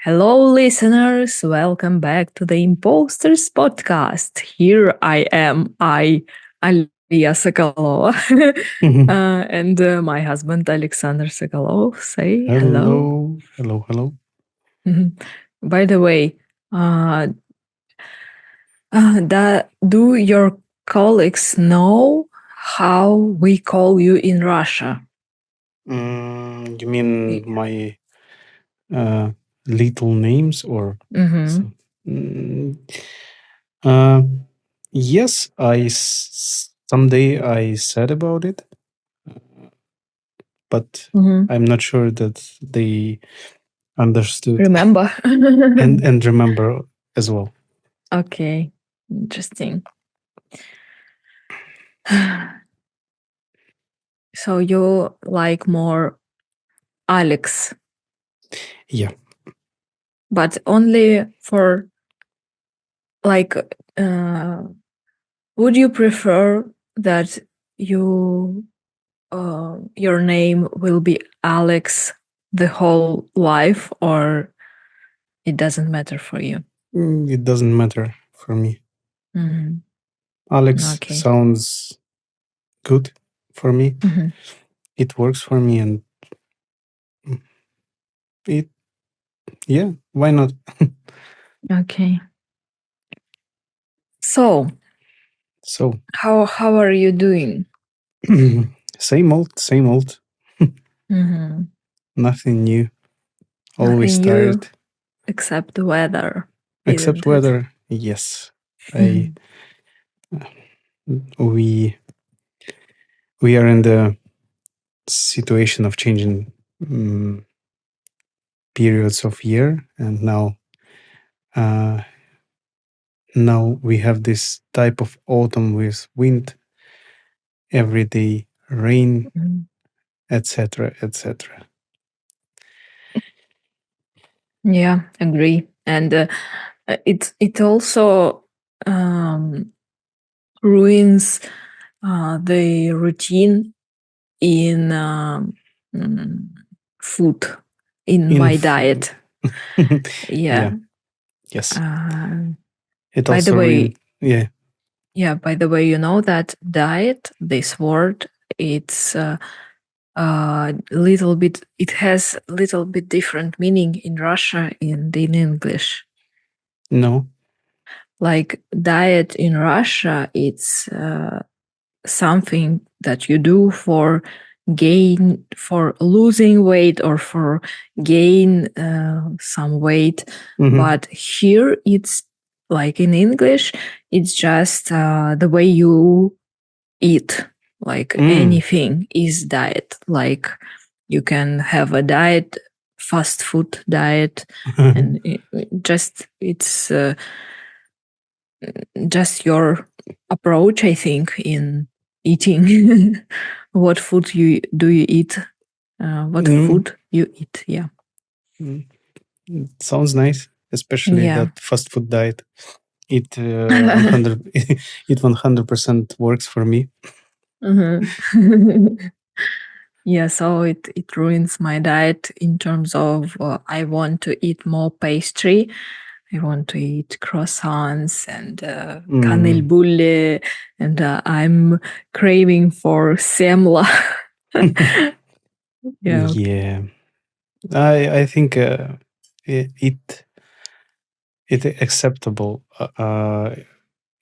Hello, listeners. Welcome back to the Imposters podcast. Here I am, Aliia Sokolova, and my husband, Alexander Sokolov. Say hello. Hello. By the way, uh, do your colleagues know how we call you in Russia? You mean my little names or so? Mm, uh, yes, someday I said about it, but I'm not sure that they understood Remember? and remember as well. Okay, interesting. So you like more Alex, Yeah. but only for like, uh, would you prefer that you your name will be Alex the whole life, or it doesn't matter for you? It doesn't matter for me. Alex Okay. sounds good for me. It works for me, and yeah, why not? Okay. So So how are you doing? same old. Nothing new. Always Nothing new tired. except the weather, Except isn't it? weather. Yes. I we we are in the situation of changing periods of year, and uh, now we have this type of autumn with wind every day, rain, etc. Yeah, agree. And it also ruins the routine in food, in In my diet. Yeah. yeah, yes. Uh, It by the also way, yeah. by the way, you know that diet, this word, it's little bit. It has little bit different meaning in Russia and in English. No. Like diet in Russia, it's something that you do for losing weight or for gain some weight. But here it's like in English, it's just the way you eat. Like anything is diet. Like you can have a diet, fast food diet, and it's just your approach, I think, in eating. What food you eat? What food you eat? Yeah. Sounds nice, especially Yeah. that fast food diet. It 100 it 100% works for me. Yeah, so it ruins my diet in terms of I want to eat more pastry. I want to eat croissants and kanelbulle, and I'm craving for semla. Yeah. Yeah, I think it acceptable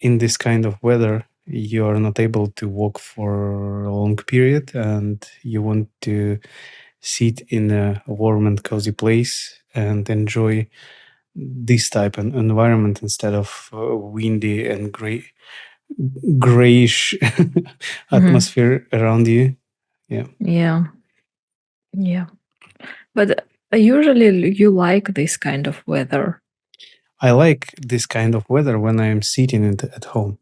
in this kind of weather. You are not able to walk for a long period, and you want to sit in a warm and cozy place and enjoy this type of environment instead of windy and grayish atmosphere around you. Yeah. Yeah. But usually you like this kind of weather. I like this kind of weather when I'm sitting at home.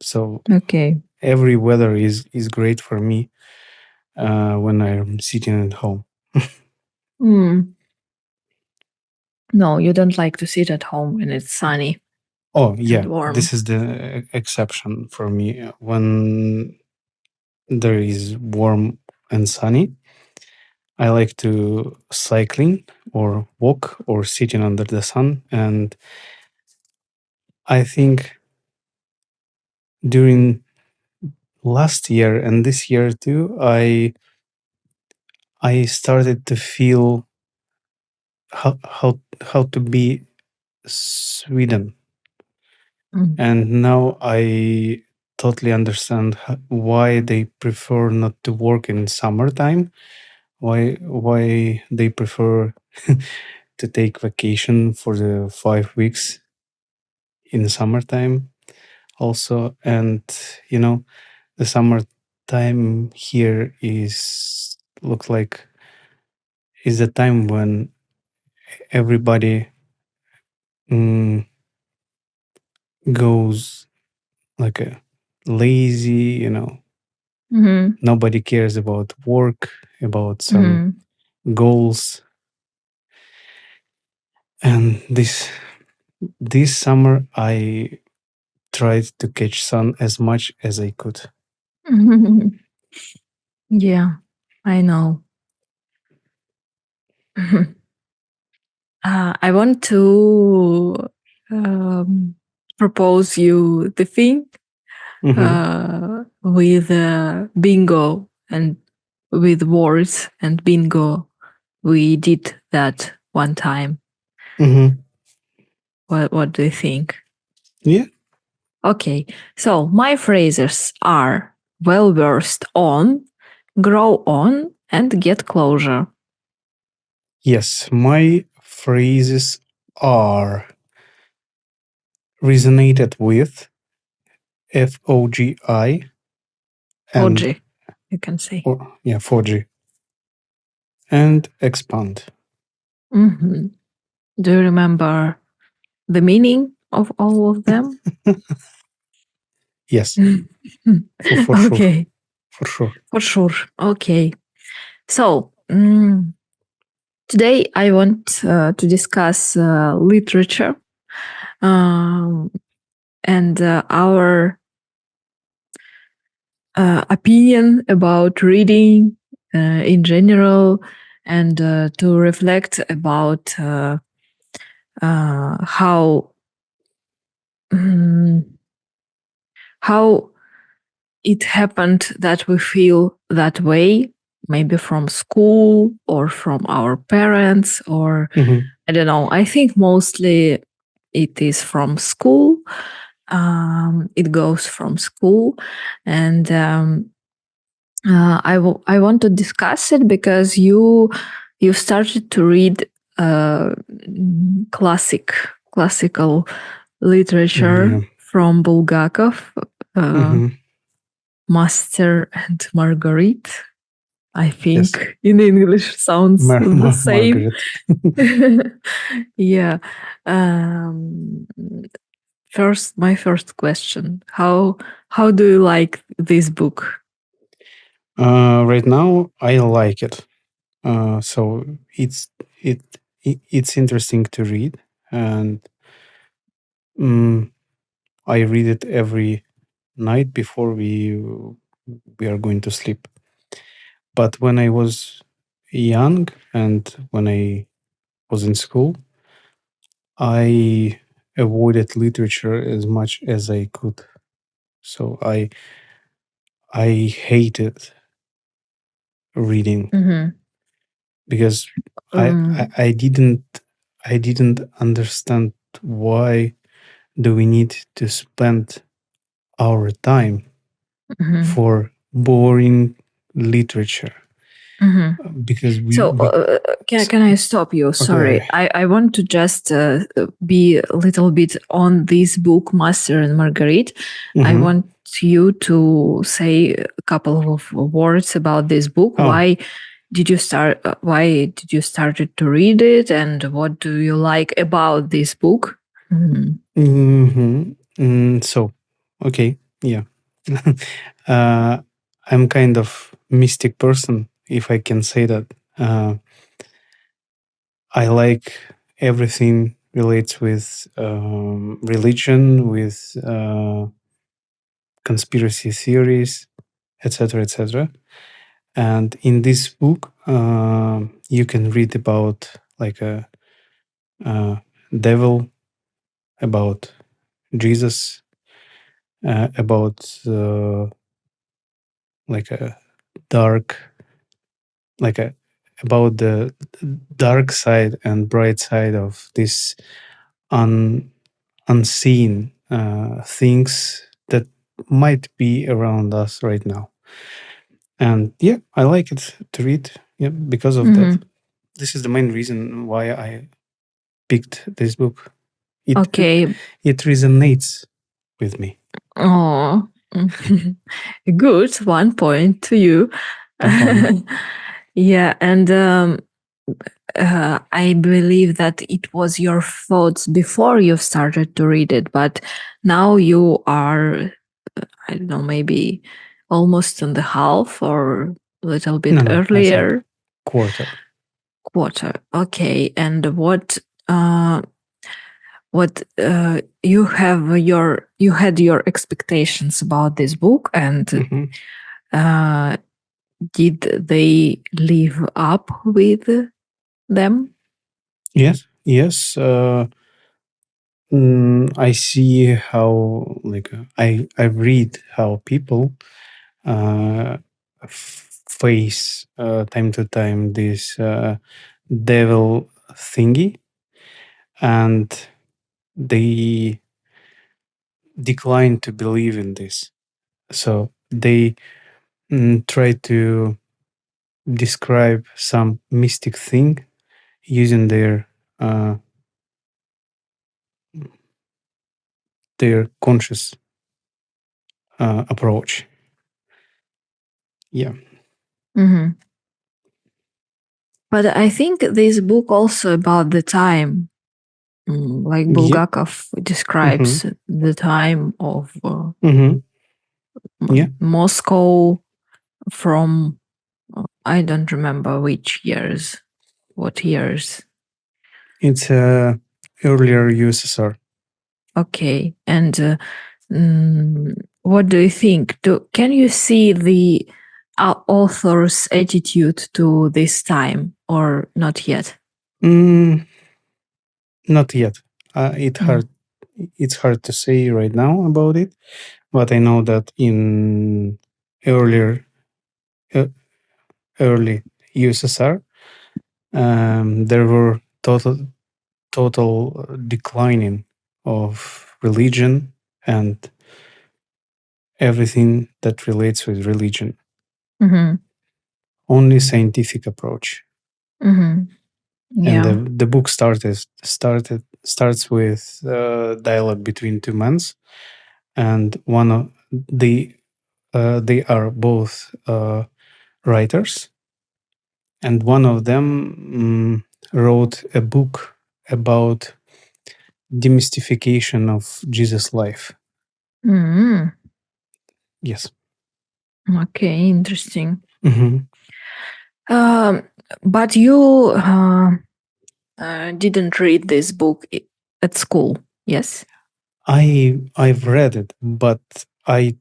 So Okay. every weather is great for me when I'm sitting at home. No, you don't like to sit at home when it's sunny. Oh yeah, Warm. this is the exception for me. When there is warm and sunny, I like to cycling or walk or sitting under the sun. And I think during last year and this year too, I started to feel how to be Sweden, Mm. and now I totally understand why they prefer not to work in summertime. Why they prefer to take vacation for the 5 weeks in the summertime also. And you know, the summertime here is looks like is the time when everybody mm, goes like a lazy, Mm-hmm. nobody cares about work, about some Mm-hmm. goals. And this summer I tried to catch sun as much as I could. Yeah, I know. I want to um, propose you the thing Hmm. with bingo and with words and bingo. We did that one time. Hmm. What do you think? Yeah. Okay, so my phrases are well versed on, grow on, and get closure. Yes, my phrases are resonated with, FOGI, and OG, you can say. or yeah, 4G, and expand. Hmm. Do you remember the meaning of all of them? Yes, for sure, Okay, for sure. for sure. Okay. So, today I want to discuss literature um, and our opinion about reading in general, and to reflect about how mm, how it happened that we feel that way, maybe from school or from our parents, or Hmm. I don't know. I think mostly it is from school. It goes from school, and I want to discuss it because you started to read classical Yeah. literature from Bulgakov, uh, Hmm. Master and Marguerite. I Yes, think in English sounds the same. Margaret. Yeah. Um, my first question: how do you like this book? Right now, I like it. So it, it's interesting to read, and um, I read it every night before we are going to sleep. But when I was young and when I was in school, I avoided literature as much as I could. So I hated reading Mm-hmm. because I, I Um, I didn't I didn't understand why do we need to spend our time mhm, for boring literature, mhm. because So, we can I stop you? okay, Sorry, okay. I want to just be a little bit on this book, Master and Marguerite. I Hmm. want you to say a couple of words about this book. Oh. Why did you start? Why did you started to read it, and what do you like about this book? Mhm. So, okay, yeah. uh, I'm kind of mystic person, if I can say that. Uh, I like everything relates with religion, with conspiracy theories, etc., etc. And in this book, you can read about like a devil, about Jesus, about like a dark, like a about the dark side and bright side of this unseen things that might be around us right now. And yeah, I like it to read. Yeah, because of that. Mhm. This is the main reason why I picked this book. It Okay. it resonates with me. Oh, good. 1 point to you. One point. Yeah, and I believe that it was your thoughts before you started to read it, but now you are, I don't know, maybe almost in the half or a little bit No, I think earlier quarter. quarter. Okay, and uh, you had your expectations about this book, and Hmm. uh, did they live up with them? Yes, yes. I see how I read how people uh, face time to time this devil thingy, and they decline to believe in this. So they try to describe some mystic thing using uh, their conscious approach. Yeah. Mhm. But I think this book also about the time, like Yeah. Bulgakov Mm-hmm. describes the time of Mm-hmm. Yeah. Moscow from I don't remember which years, what years. It's earlier USSR. Okay, and what do you think? Can you see the author's attitude to this time, or not yet? Mm, not yet. Mm. It's hard to say right now about it, but I know that in earlier uh, early USSR, there were total declining of religion and everything that relates with religion. Mm-hmm. Only scientific approach. Mm-hmm. And Yeah. the book starts with dialogue between two men, and one of they are both writers, and one of them wrote a book about demystification of Jesus' life. Mm-hmm. Yes. Okay, interesting. Hmm. Um, but you didn't read this book at school, yes? I've read it, but I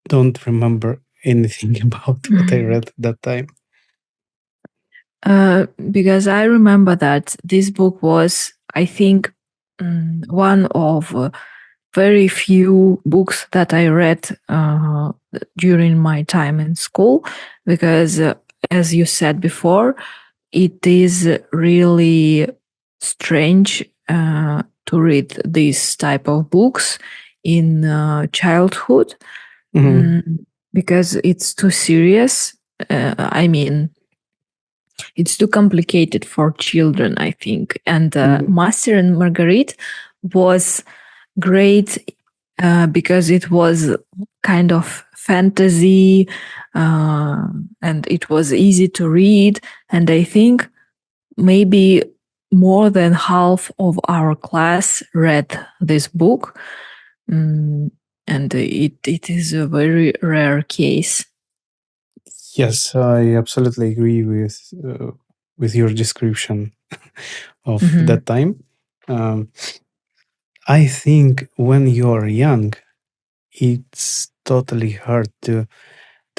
don't remember anything about what I Mhm. read that time. Because I remember that this book was, I think, one of very few books that I read during my time in school, because, as you said before, it is really strange to read this type of books in childhood, Hmm. mm, because it's too serious. I mean, it's too complicated for children, I think. And Master and Marguerite was great because it was kind of fantasy and it was easy to read. And I think maybe more than half of our class read this book. Mm, and it is a very rare case. Yes, I absolutely agree with your description of Mhm. that time. Um, I think when you are young, it's totally hard to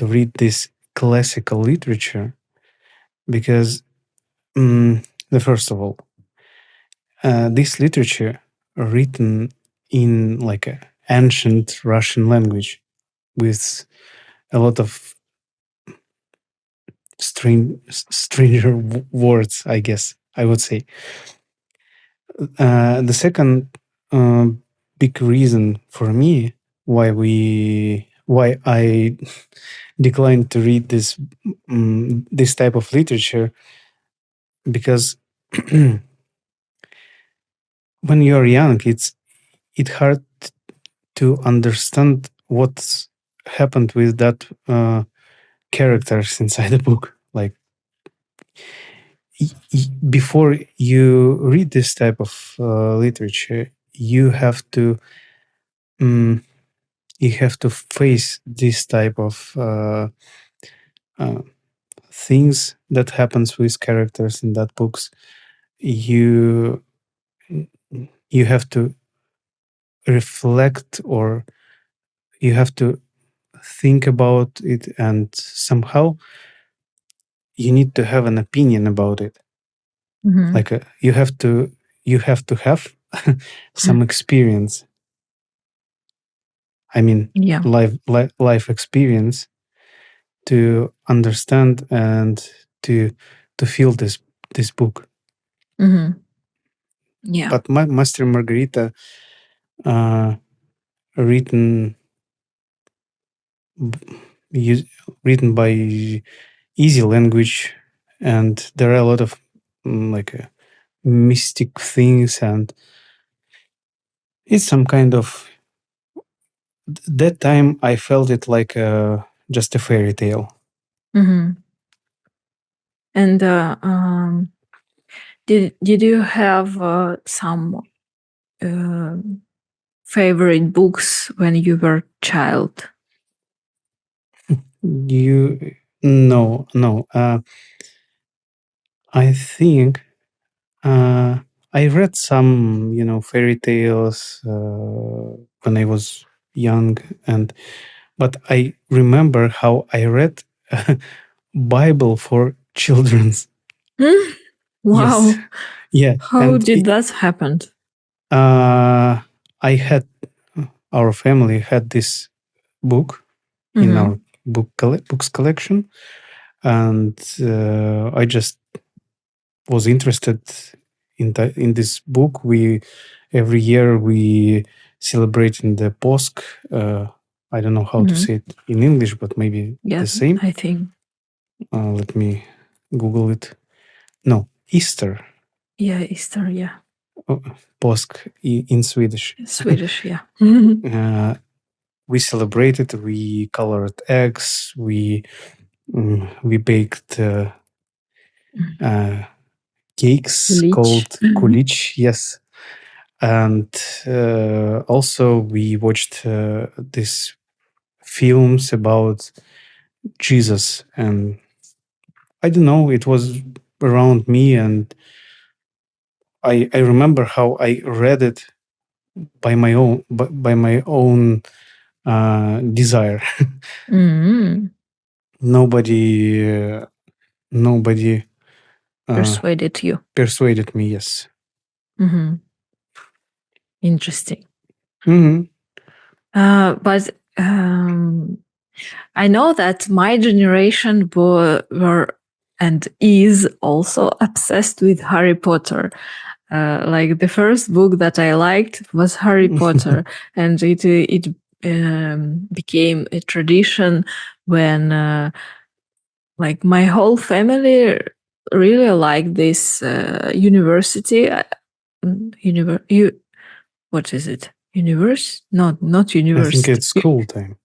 read these classical literature because, the first of all, this literature written in like a ancient Russian language with a lot of stranger words, I guess I would say. The second big reason for me why I declined to read this type of literature, because when you're young, it's hard to understand what's happened with that characters inside the book. Like before you read this type of literature, you have to face this type of things that happens with characters in that books. You have to reflect, or you have to think about it, and somehow you need to have an opinion about it. Like you have to have some experience. I mean, Yeah. life experience to understand and to feel this book. Yeah. But Master and Margarita, written written by easy language, and there are a lot of mystic things, and it's some kind of, that time I felt it like just a fairy tale. And did you have some favorite books when you were child? No. I think I read some fairy tales when I was young, but I remember how I read Bible for children's. Wow. Yes. Yeah. How did that happen? Our family had this book in our books collection, and I just was interested in this book. Every year we celebrate in the Posk. I don't know how to say it in English, but maybe the same. I think. Let me Google it. No, Easter. Yeah, Easter. Yeah. Påsk in Swedish. Swedish. Yeah. We celebrated. We colored eggs. We baked cakes Kulich. called kulich. Yes, and also we watched these films about Jesus, and I don't know. It was around me, and I remember how I read it by my own desire. Nobody persuaded you. Persuaded me. Yes. Interesting. But I know that my generation were and is also obsessed with Harry Potter. Like the first book that I liked was Harry Potter, and it became a tradition when like my whole family really liked this university. What is it? Universe? Not I think university. it's school time.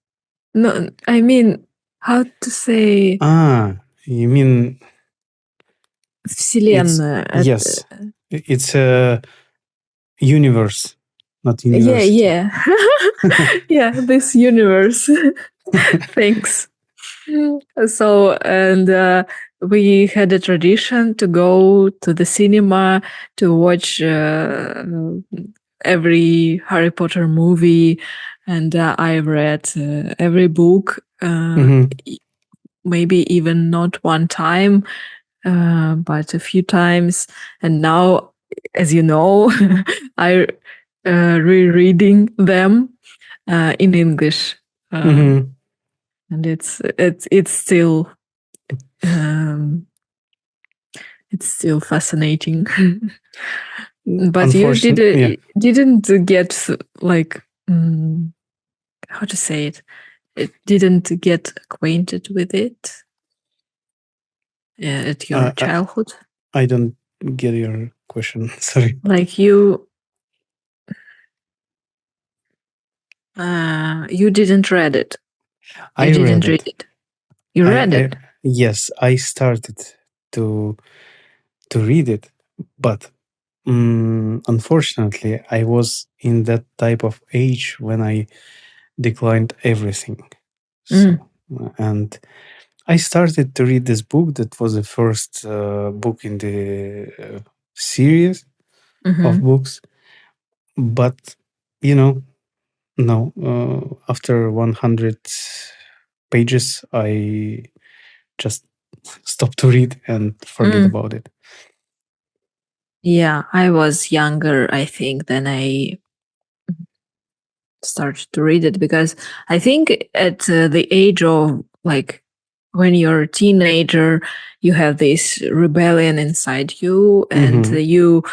No, I mean, how to say? You mean Вселенная. yes, it's a universe, not university. Yeah. Yeah, this universe. Thanks. So, and we had a tradition to go to the cinema to watch every Harry Potter movie, and I read every book. maybe even not one time, but a few times. And now, as you know, I rereading them in English, and um, it's still fascinating. But you Unfortunately, didn't get like how to say it. It didn't get acquainted with it at your I childhood. don't get your question. Sorry. Like you didn't read it. You I read didn't read it. it. You read I it. yes, I started to read it, but unfortunately, I was in that type of age when I declined everything. Mm. So, and I started to read this book. That was the first book in the series of Mm-hmm. books. But you know, no. After 100 pages, I just stopped to read and forget Mm. about it. Yeah, I was younger, I think, than I started to read it, because I think at the age of like when you're a teenager, you have this rebellion inside you, and Hmm. you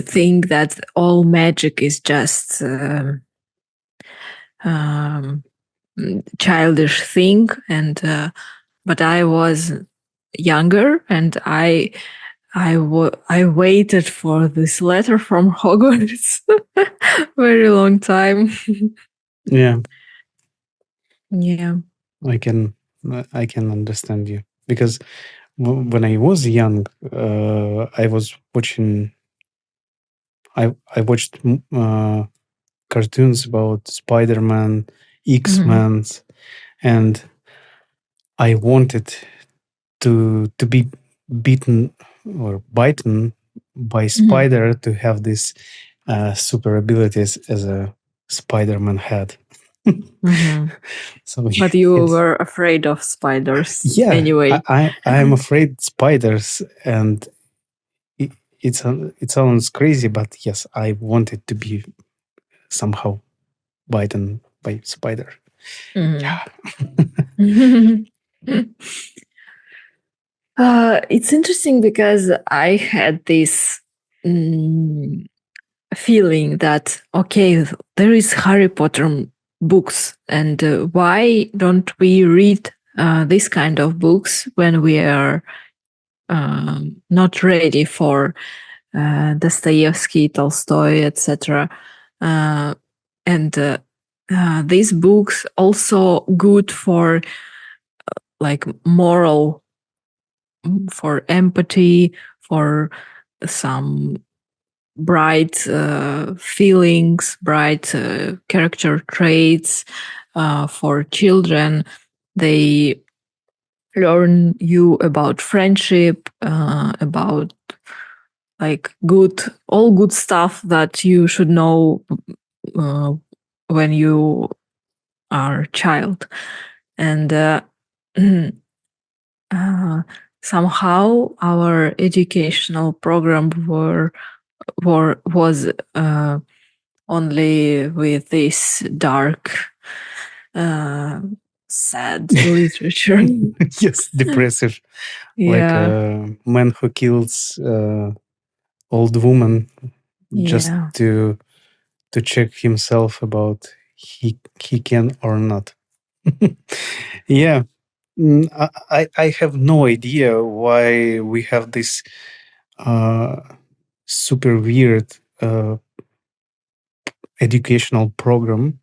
think that all magic is just um, childish thing. And but I was younger, and I waited for this letter from Hogwarts very long time. Yeah, Yeah. I can understand you because when I was young, I was watching. I watched cartoons about Spider-Man, Mhm. X-Men, and I wanted to be beaten or bitten by Mhm. spider to have this super abilities as a Spider-Man had. Mhm. So But you yes, were afraid of spiders yeah, anyway. I am afraid spiders, and it, it sounds crazy, but yes, I wanted to be somehow bitten by spider. Mhm. Yeah. It's interesting because I had this mm, feeling that, okay, there is Harry Potter books, and why don't we read this kind of books when we are not ready for Dostoevsky, Tolstoy, etc. And these books also good for like moral, for empathy, for some bright feelings, bright character traits for children. They learn you about friendship, about like all good stuff that you should know uh, when you are a child. And uh, somehow our educational program was only with this dark, uh, sad literature. Yes, depressive, like Yeah, a man who kills old woman just yeah. to check himself about he can or not. Yeah. I have no idea why we have this uh, super weird educational program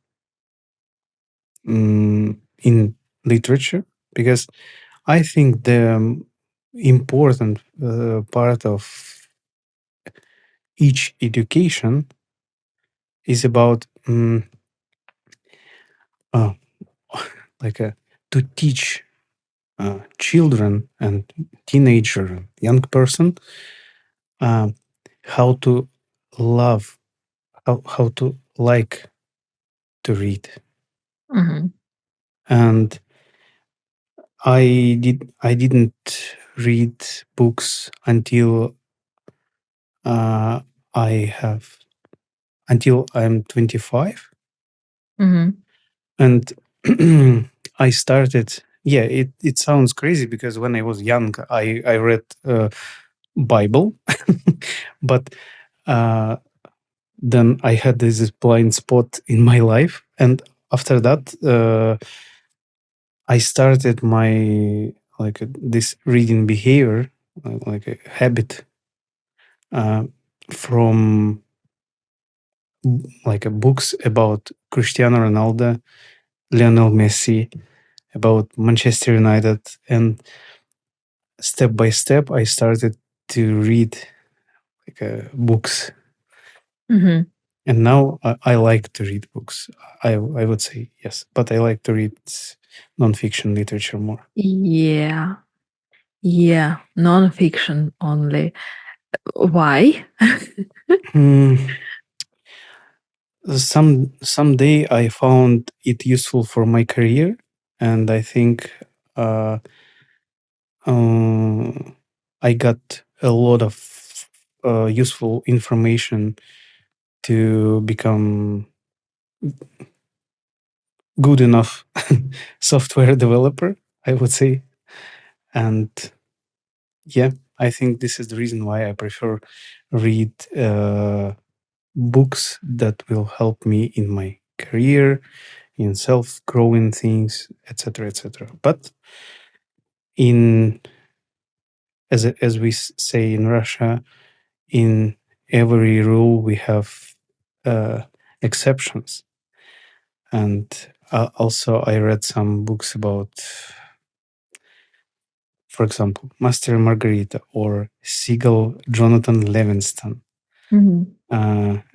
in literature, because I think the important part of each education is about uh, like to teach children and teenager, young person, uh, how to love, how to like to read. Mhm. And I didn't read books until I have until I'm 25, and I started. Yeah, it sounds crazy because when I was young, I read Bible, but then I had this blind spot in my life, and after that, I started my this reading behavior, like a habit, from books about Cristiano Ronaldo, Lionel Messi, about Manchester United, and step by step, I started to read books. And now I like to read books. I would say yes, but I like to read non-fiction literature more. Yeah, non-fiction only. Why? Someday I found it useful for my career, and I think I got a lot of useful information to become good enough software developer, I would say. And yeah, I think this is the reason why I prefer read books that will help me in my career, in self-growing things, etc., etc. But in as we say in Russia, in every rule we have exceptions. And also I read some books about, for example, Master and Margarita or Siegel Jonathan Livingston,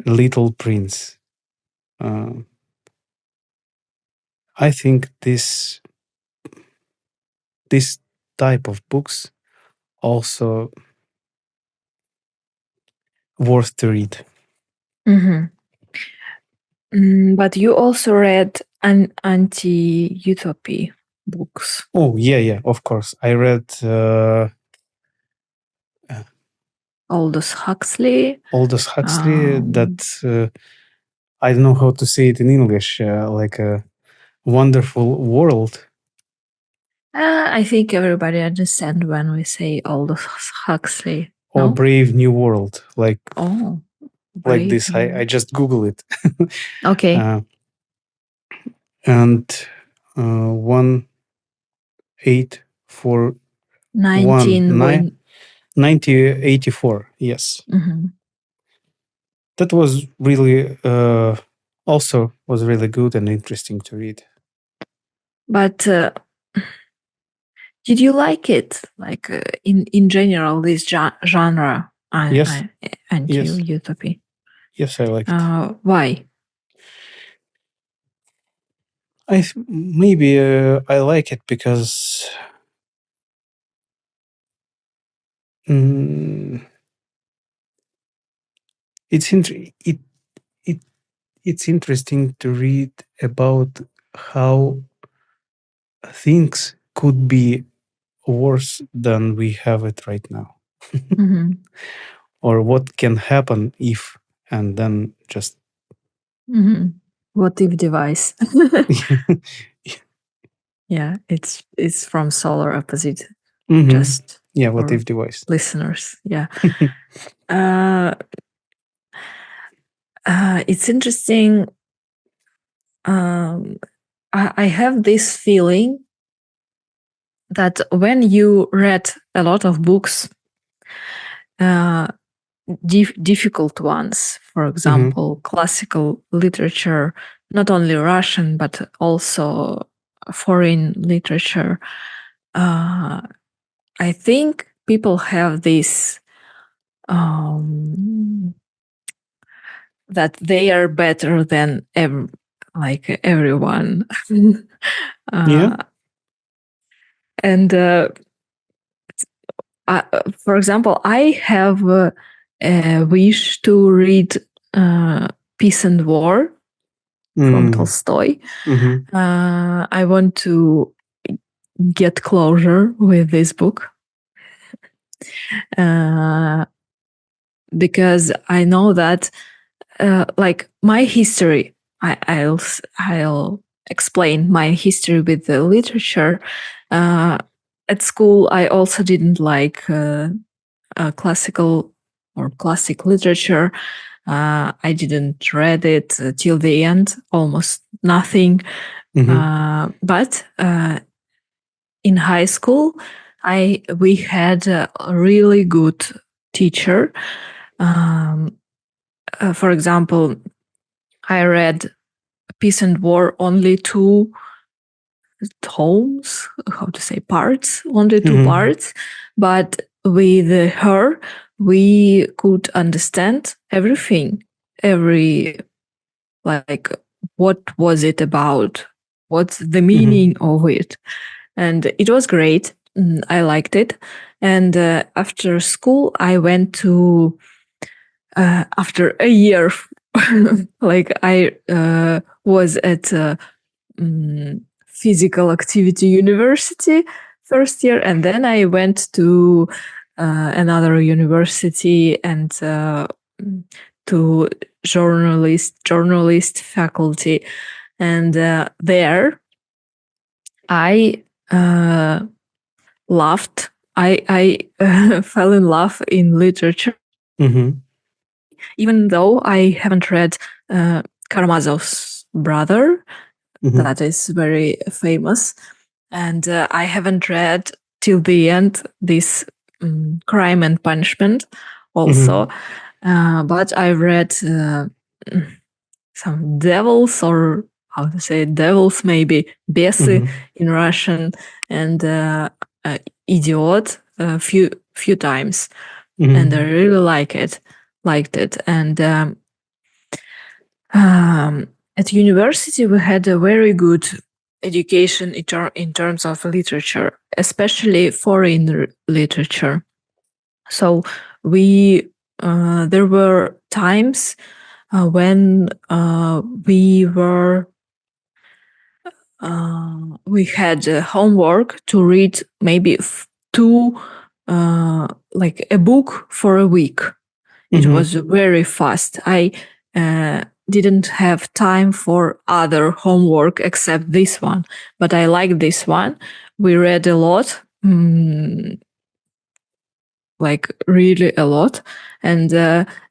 Little Prince. I think this type of books also worth to read. But you also read anti-utopia books. Oh yeah, of course. I read Aldous Huxley. That I don't know how to say it in English, like a wonderful world. I think everybody understands when we say Aldous Huxley. Or Brave New World, like this. I just Google it. Okay. And 1841 1984. Yes. That was really also was really good and interesting to read. But did you like it? Like in general, this genre, Yes. anti-utopia. Yes, I liked it. Why? Maybe I like it because it's interesting to read about how things could be worse than we have it right now. Or what can happen if, and then just what if device. Yeah, it's from Solar Opposite. Just what if device listeners. Yeah. It's interesting. I have this feeling that when you read a lot of books, difficult ones, for example, classical literature, not only Russian, but also foreign literature, I think people have this that they are better than everyone. And for example, I have a wish to read Peace and War from Tolstoy. I want to get closure with this book. Because I know that, like my history, I'll explain my history with the literature. At school, I also didn't like classical or classic literature. I didn't read it till the end, almost nothing. But in high school, we had a really good teacher. For example, I read Peace and War only two tomes, how to say, parts, only two parts. But with her, we could understand everything, like, what was it about? What's the meaning of it? And it was great. I liked it. And after school, I went to, after a year, like I was at physical activity university first year, and then I went to another university and to journalist faculty, and there I loved. I fell in love in literature, even though I haven't read Karamazov's brother, that is very famous, and I haven't read till the end this Crime and Punishment also, but I read some devils, or how to say devils, maybe бесы in Russian, and Idiot a few times, and I really liked it. And at university, we had a very good education in terms of literature, especially foreign literature. So we there were times when we had homework to read maybe two, like a book for a week. It was very fast. I didn't have time for other homework except this one, but I liked this one. We read a lot, like really a lot. And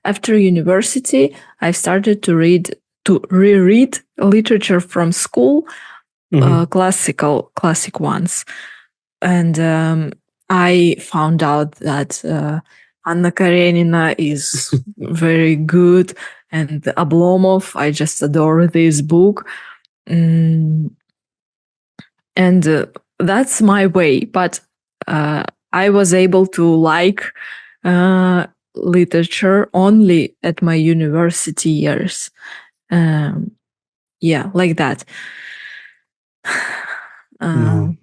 after university, I started to reread literature from school, classic ones. And I found out that Anna Karenina is very good, and Oblomov, I just adore this book. And that's my way. But I was able to like literature only at my university years. Yeah, like that. No.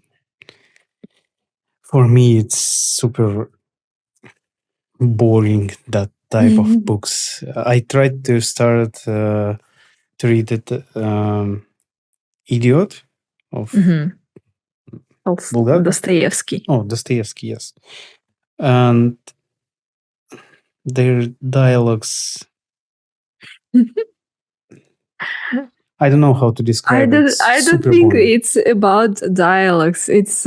For me, it's super boring, that type of books. I tried to start to read it, Idiot of Bulgakov. Dostoyevskiy. Oh, Dostoyevsky, yes. And their dialogues, I don't know how to describe it. I don't think boring. it's about dialogues. It's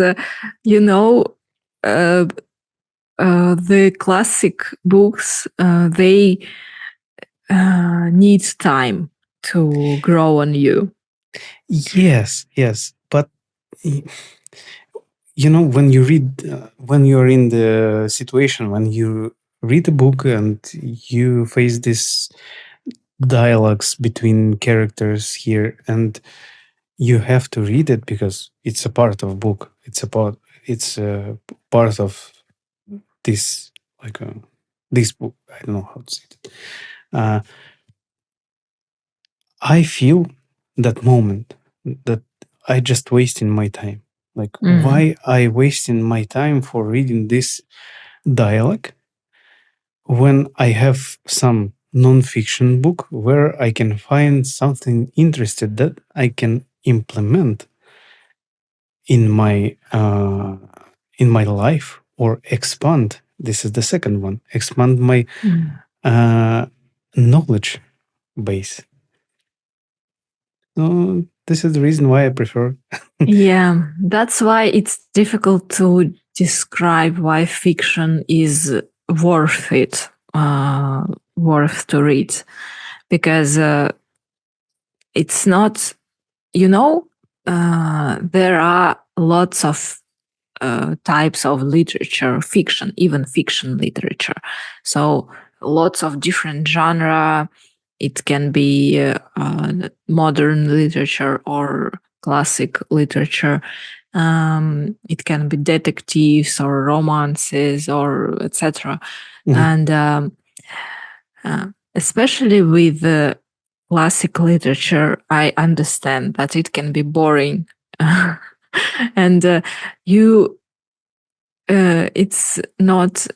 the classic books, they need time to grow on you. Yes, but when you read, when you're in the situation, when you read a book and you face this dialogues between characters here, and you have to read it because it's a part of book. It's a part of this, like this book. I don't know how to say it. I feel that moment that I just wasting my time. Like, why I wasting my time for reading this dialogue when I have some non-fiction book where I can find something interesting that I can implement in my life, or expand. This is the second one. Expand my knowledge base. So this is the reason why I prefer. Yeah, that's why it's difficult to describe why fiction is worth it, worth to read, because it's not, there are lots of types of literature, fiction, even fiction literature. So lots of different genre. It can be modern literature or classic literature. It can be detectives or romances or etc. And especially with classic literature, I understand that it can be boring, and you it's not,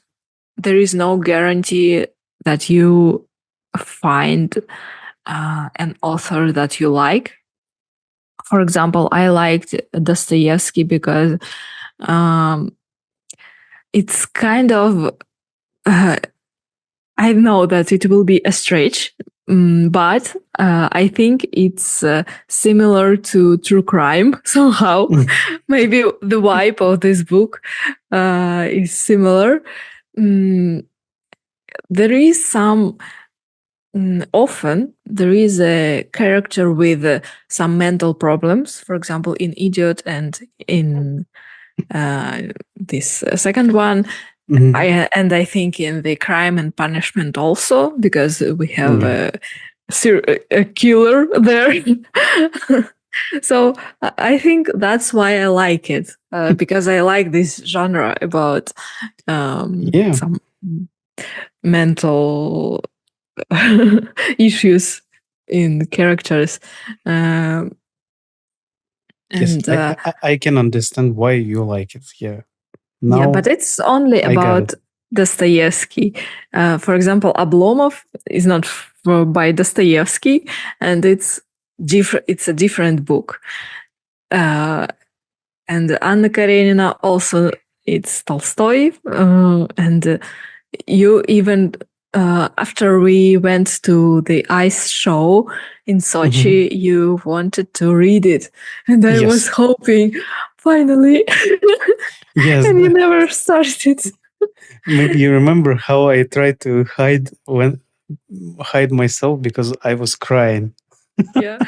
there is no guarantee that you find an author that you like. For example, I liked Dostoyevsky because um, it's kind of I know that it will be a stretch, but I think it's similar to true crime somehow. Maybe the vibe of this book is similar. Mm, there is some, often there is a character with some mental problems. For example, in Idiot and in this second one, I think in the Crime and Punishment also, because we have a killer there. So I think that's why I like it, because I like this genre about some mental issues in characters. Yes, And I can understand why you like it. Yeah. yeah, Now but it's only I got it. about Dostoevsky. For example, Oblomov is not by Dostoevsky, and it's different. It's a different book. And Anna Karenina also, it's Tolstoy. And you even after we went to the ice show in Sochi, you wanted to read it, and I was Yes. hoping finally, Yes. and you never started. Maybe you remember how I tried to hide myself because I was crying. Yeah.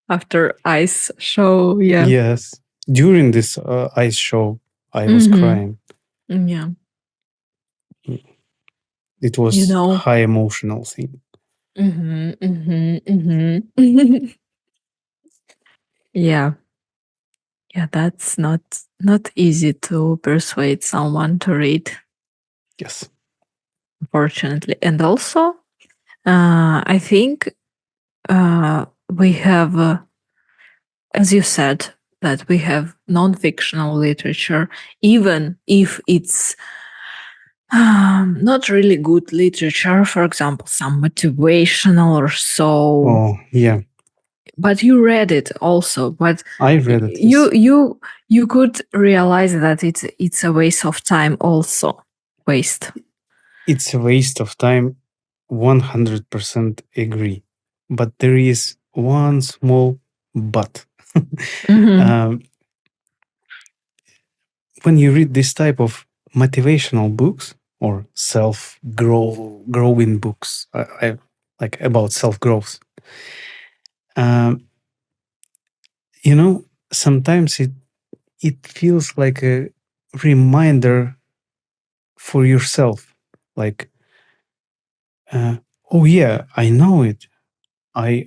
After ice show, yeah. Yes. During this ice show, I was crying. Yeah. It was high emotional thing. Yeah. Yeah, that's not easy to persuade someone to read. Yes. Unfortunately. And also, I think we have, as you said, that we have non-fictional literature, even if it's not really good literature. For example, some motivational or so. Oh, yeah. But you read it also. But I read it. you you could realize that it's a waste of time. Also, waste. It's a waste of time. 100% agree. But there is one small but. When you read this type of motivational books or growing books, I like about self growth. You know, sometimes it feels like a reminder for yourself, like, oh yeah, I know it. I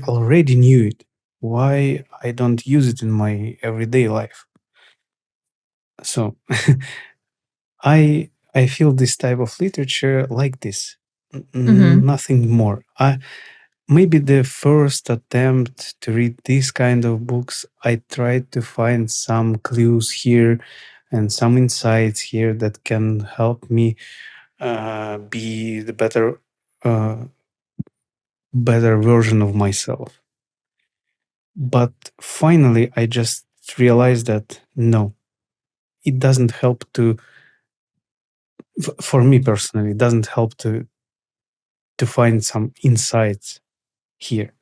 already knew it. Why I don't use it in my everyday life? So I feel this type of literature like this. Nothing more. Maybe the first attempt to read this kind of books, I tried to find some clues here and some insights here that can help me be the better version of myself. But finally, I just realized that no, it doesn't help to, for me personally, it doesn't help to find some insights here,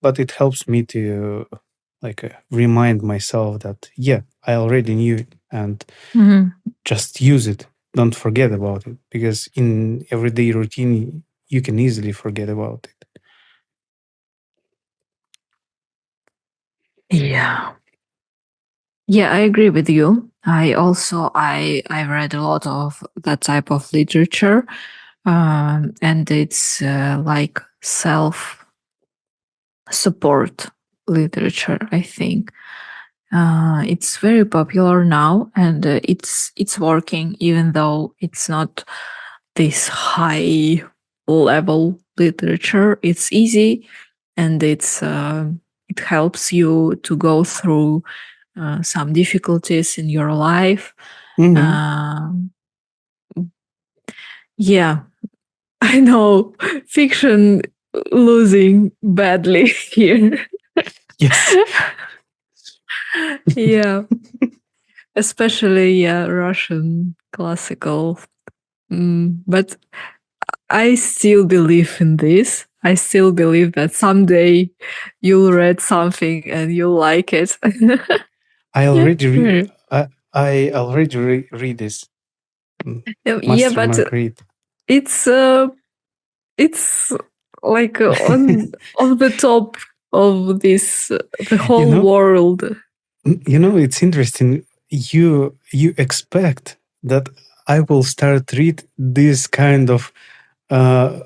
but it helps me to remind myself that yeah, I already knew it, and just use it. Don't forget about it, because in everyday routine you can easily forget about it. Yeah. Yeah, I agree with you. I read a lot of that type of literature, and it's like self support literature. I think it's very popular now, and it's working, even though it's not this high level literature. It's easy, and it helps you to go through some difficulties in your life. Yeah, I know fiction losing badly here. Yes. Yeah, especially Russian classical. But I still believe in this. I still believe that someday you'll read something and you'll like it. I already Very- I already read this yeah, Master but Marguerite. it's it's like on the top of this the You whole know, world. it's interesting. You expect that I will start read this kind of uh,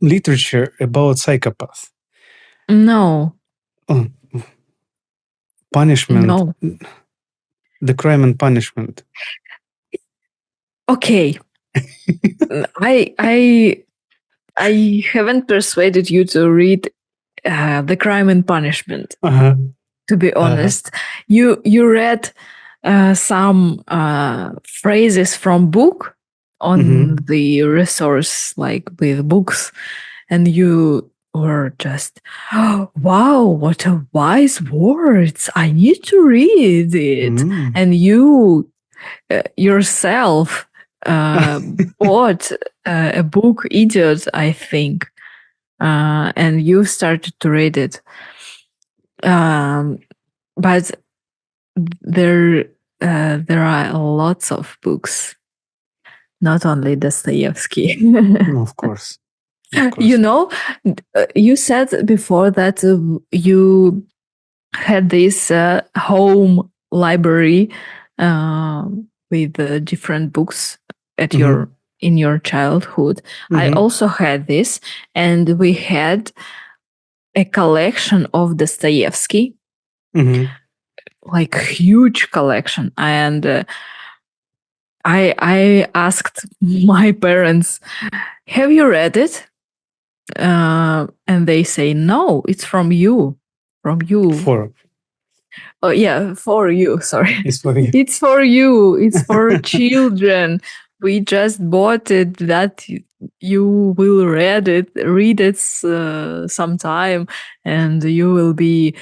literature about psychopaths. No, Oh, punishment, no. the crime and punishment. Okay, I I haven't persuaded you to read The Crime and Punishment. Uh-huh. To be honest, you read some phrases from book on the resource, like with books, and you were just, oh, wow, what a wise words! I need to read it, and you yourself bought a book, Idiot, I think, and you started to read it. But there are lots of books, not only Dostoevsky. Of course. Of You course. know, you said before that you had this home library with different books at your in your childhood. I also had this, and we had a collection of Dostoevsky, like huge collection, and I asked my parents, "Have you read it?" And they say, "No, it's from you, from you." For Oh yeah, for you. Sorry, it's for you. it's for you. It's for children. We just bought it that you will read it sometime, and you will be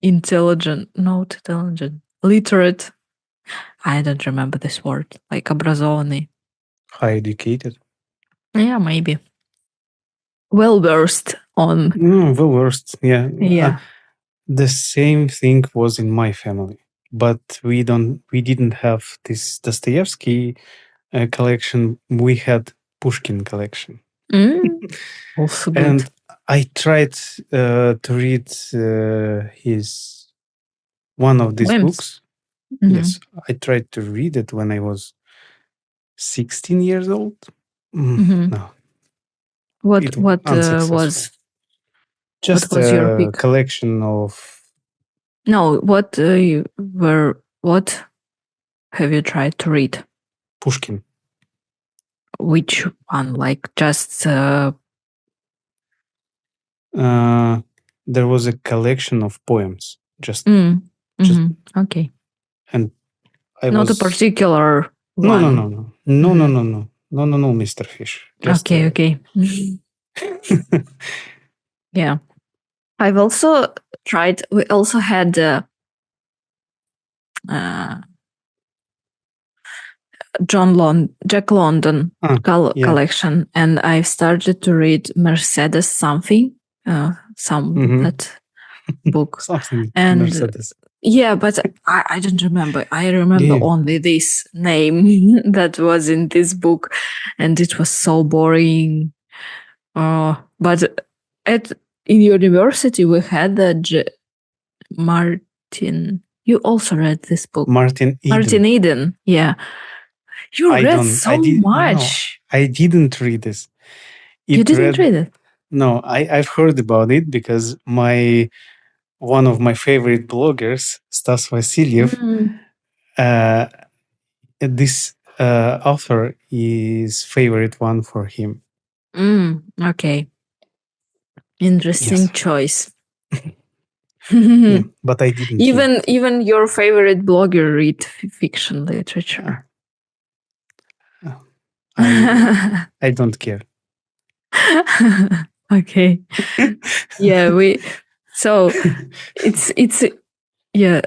intelligent, not intelligent, literate. I don't remember this word, like образованный. High educated. Yeah, maybe. Well versed on. The worst. Yeah. Yeah. The same thing was in my family, but we didn't have this Dostoevsky collection. We had Pushkin collection, Also good. and I tried to read his one of these Poems. books. Yes, I tried to read it when I was 16 years old. No, What it was unsuccessful. Just was your a pick? collection of No, what have you tried to read? Pushkin. Which one? Like just There was a collection of poems. Just okay. and I Not a was particular no no one. no no no no no no no no no Mr. Fish. Just Okay. Yeah. I've also tried, we also had uh, Jack London Yeah. collection, and I started to read Mercedes something, that book, Something and Mercedes. yeah, but I don't remember. I remember Yeah. only this name that was in this book, and it was so boring. But in university we had Martin. You also read this book, Martin Eden. Martin Eden. Yeah, you read so much. No, I didn't read this. You didn't read it? No, I've heard about it because one of my favorite bloggers, Stas Vasiliev, this author is favorite one for him. Okay. Interesting Yes. choice. Yeah, but I didn't read. Even your favorite blogger read fiction literature. I don't care. Okay. Yeah, so it's yeah.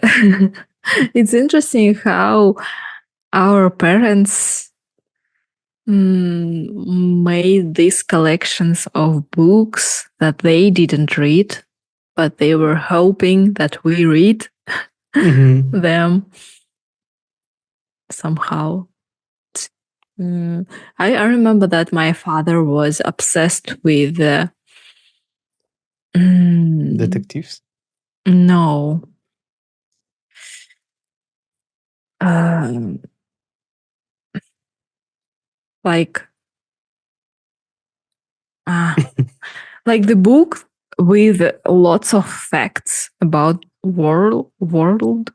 It's interesting how our parents made these collections of books that they didn't read, but they were hoping that we read them somehow. I remember that my father was obsessed with Detectives? No. Um, like like the book with lots of facts about world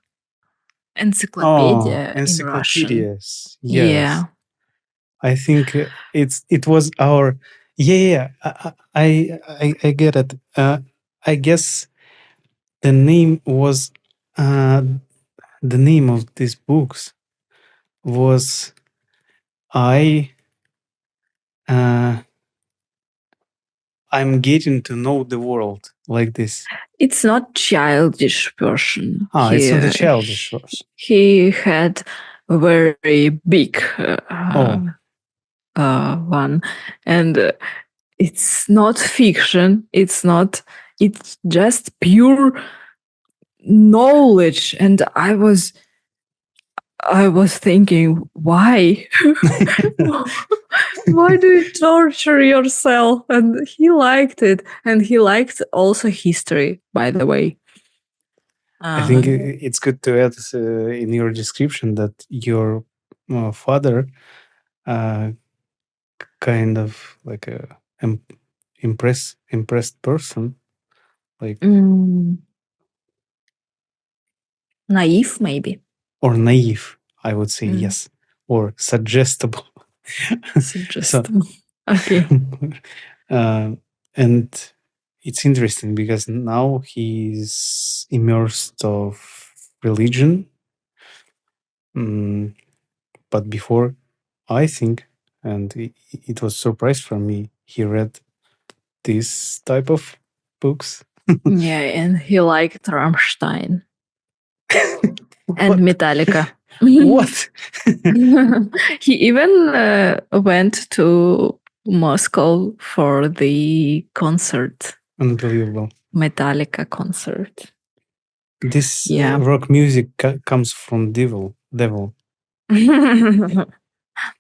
encyclopedia in Russian. Encyclopedias. Yes. Yeah. I think it was our yeah. I get it. I guess the name was the name of these books was I I'm getting to know the world like this. It's not childish version. It's not a childish version. He had a very big one, and it's not fiction. It's just pure knowledge. And I was thinking, why? Why do you torture yourself? And he liked it. And he liked also history, by the way. I think it's good to add in your description that your father kind of like a impressed person, like naive, maybe, or naive, I would say. Yes, or suggestible. Suggestible. Okay. And it's interesting because now he's immersed of religion. But before, I think, and it was surprise for me, he read this type of books. Yeah, and he liked Rammstein and Metallica. What? He even went to Moscow for the concert. Unbelievable. Metallica concert. This rock music comes from devil.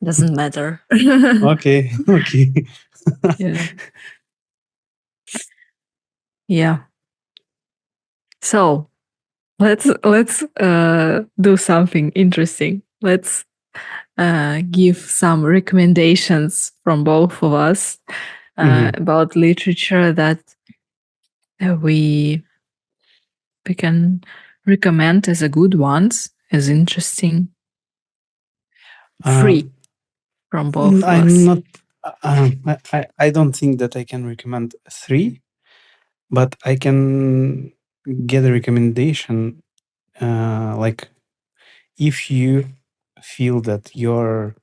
Doesn't matter. Okay. Yeah. Yeah. So let's do something interesting. Let's give some recommendations from both of us about literature that we can recommend as a good ones, as interesting, free from both of I'm us. not. I don't think that I can recommend 3, but I can get a recommendation. Like if you feel that you're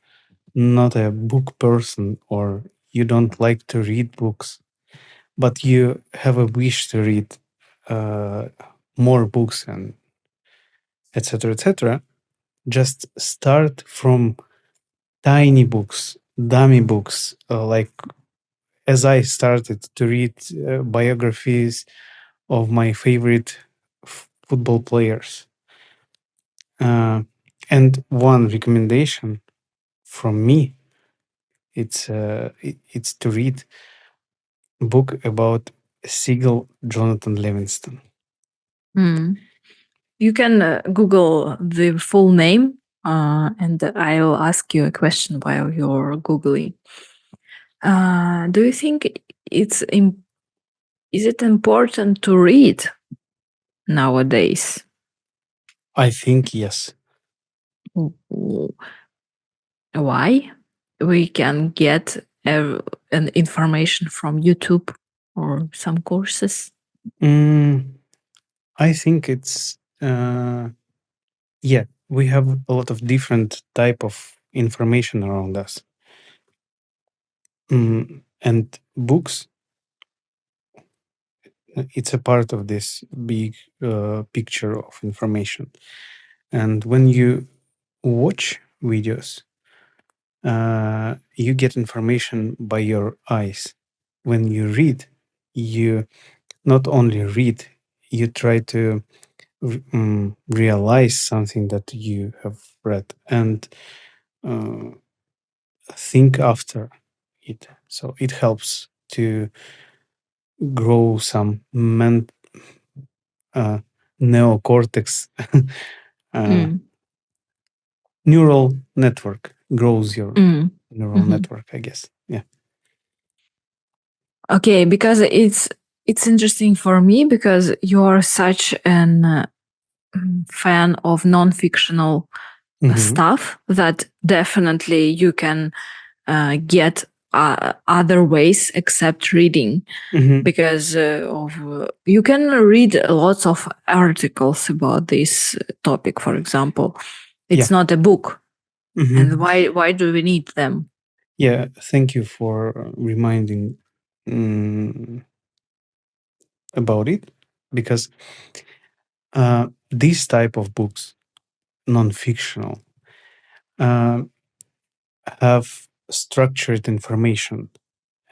not a book person or you don't like to read books, but you have a wish to read more books and etc., etc. Just start from tiny books, dummy books, like as I started to read biographies of my favorite football players. And one recommendation from me, it's to read a book about Seagull Jonathan Livingston. You can Google the full name, and I'll ask you a question while you're Googling. Do you think is it important to read nowadays? I think yes. Why? We can get an information from YouTube or some courses. I think it's yeah, we have a lot of different type of information around us. And books, it's a part of this big picture of information. And when you watch videos, you get information by your eyes. When you read, you not only read, you try to realize something that you have read and think after it. So it helps to grow some neocortex neural network, grows your neural network, I guess. Yeah. Okay, because it's interesting for me because you are such an fan of non-fictional stuff that definitely you can get other ways except reading, because you can read lots of articles about this topic. For example, it's not a book, and why do we need them? Yeah, thank you for reminding about it, because these type of books, non-fictional, have structured information,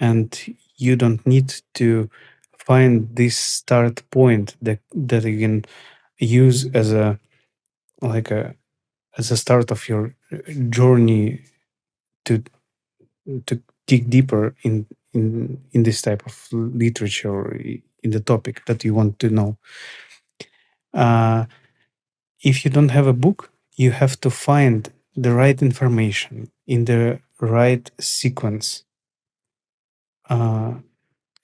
and you don't need to find this start point that you can use as a as a start of your journey to dig deeper in this type of literature or in the topic that you want to know. If you don't have a book, you have to find the right information in the right sequence,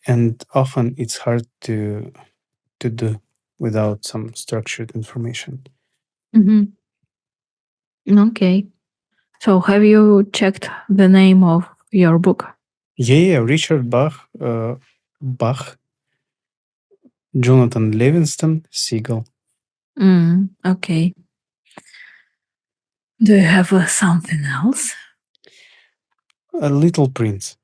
and often it's hard to do without some structured information. Okay, so have you checked the name of your book? Yeah, Richard Bach, Jonathan Livingston, Seagull. Okay. Do you have something else? A Little Prince.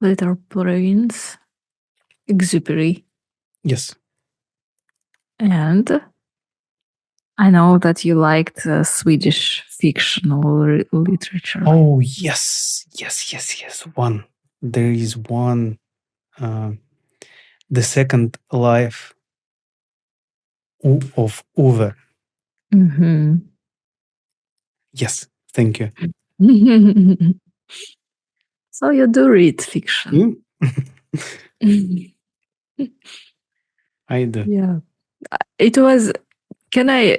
Little Prince, Exupery. Yes. And I know that you liked Swedish fictional literature. Oh, yes. One. There is one. The Second Life of Ove. Yes, thank you. So you do read fiction. I do. Yeah. It was. Can I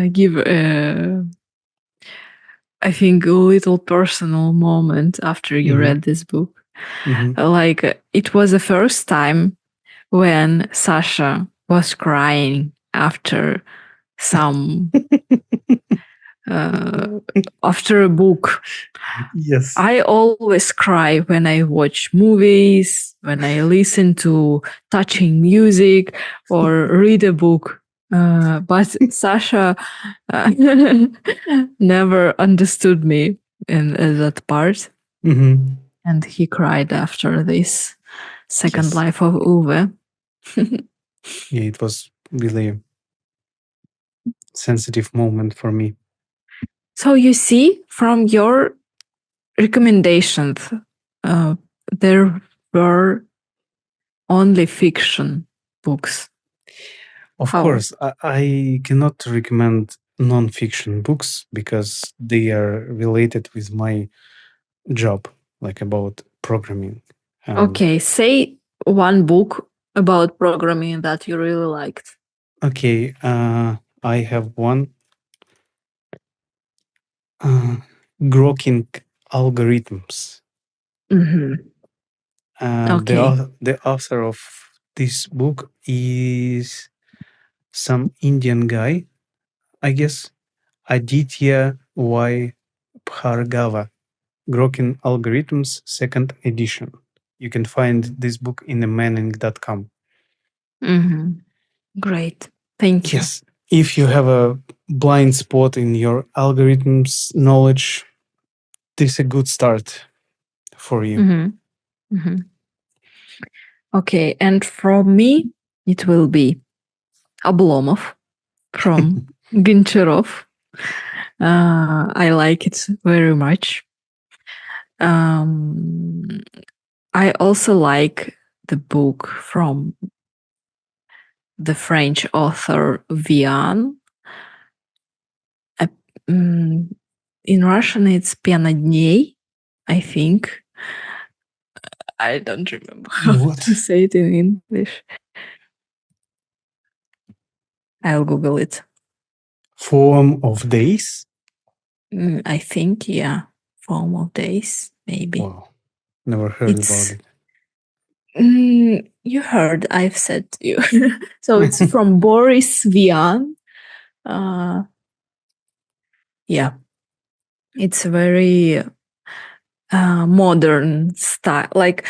give I think a little personal moment after you read this book? Like it was the first time when Sasha was crying after some after a book. Yes. I always cry when I watch movies, when I listen to touching music or read a book. But Sasha never understood me in that part. And he cried after this Second Life of Uwe. Yeah, it was really a sensitive moment for me. So you see, from your recommendations, there were only fiction books. Of How? course, I cannot recommend non-fiction books because they are related with my job, like about programming. Okay, say one book about programming that you really liked. Okay, I have one, Grokking Algorithms. Mm-hmm. Okay. The author of this book is some Indian guy, I guess, Aditya Y. Bhargava. Grokking Algorithms, second edition. You can find this book in the manning.com. Mm-hmm. Great. Thank you. Yes. If you have a blind spot in your algorithms knowledge, this is a good start for you. Mm-hmm. Mm-hmm. Okay, and from me, it will be Oblomov from Goncharov. I like it very much. I also like the book from the French author Vian. In Russian, it's Пена дней, I think. I don't remember how to say it in English. I'll Google it. Form of days? I think, yeah. Form of days, maybe. Wow. Never heard about it. You heard, I've said to you. So it's from Boris Vian. Yeah. It's a very modern style. Like,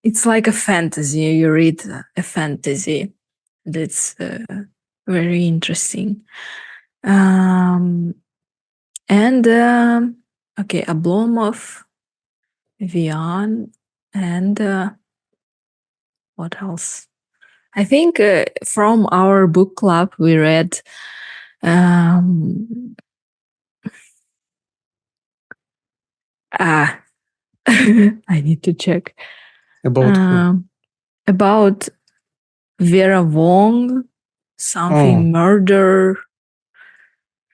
it's like a fantasy. You read a fantasy. That's very interesting. And okay, Oblomov, Vian, and what else? I think from our book club we read I need to check. About who? About Vera Wong, something murder.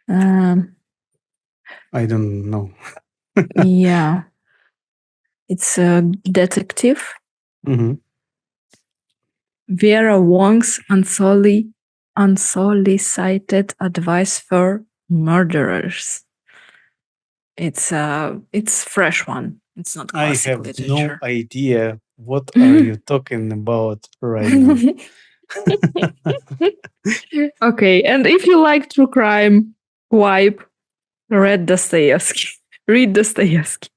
I don't know. Yeah. It's a detective. Mm-hmm. Vera Wong's unsolicited advice for murderers. It's fresh one. It's not classic I have literature. no idea what are you talking about right now. Okay, and if you like true crime, wipe, read Dostoyevsky. Read Dostoyevsky.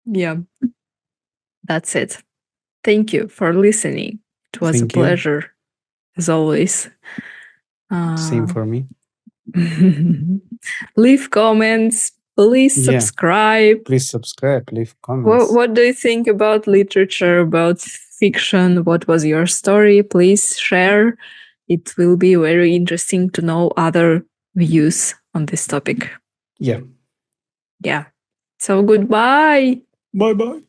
Yeah, that's it. Thank you for listening. It was a pleasure, as always. Same for me. Leave comments. Please subscribe. Please subscribe. Leave comments. What do you think about literature, about fiction? What was your story? Please share. It will be very interesting to know other views on this topic. Yeah. Yeah. So goodbye. Bye-bye.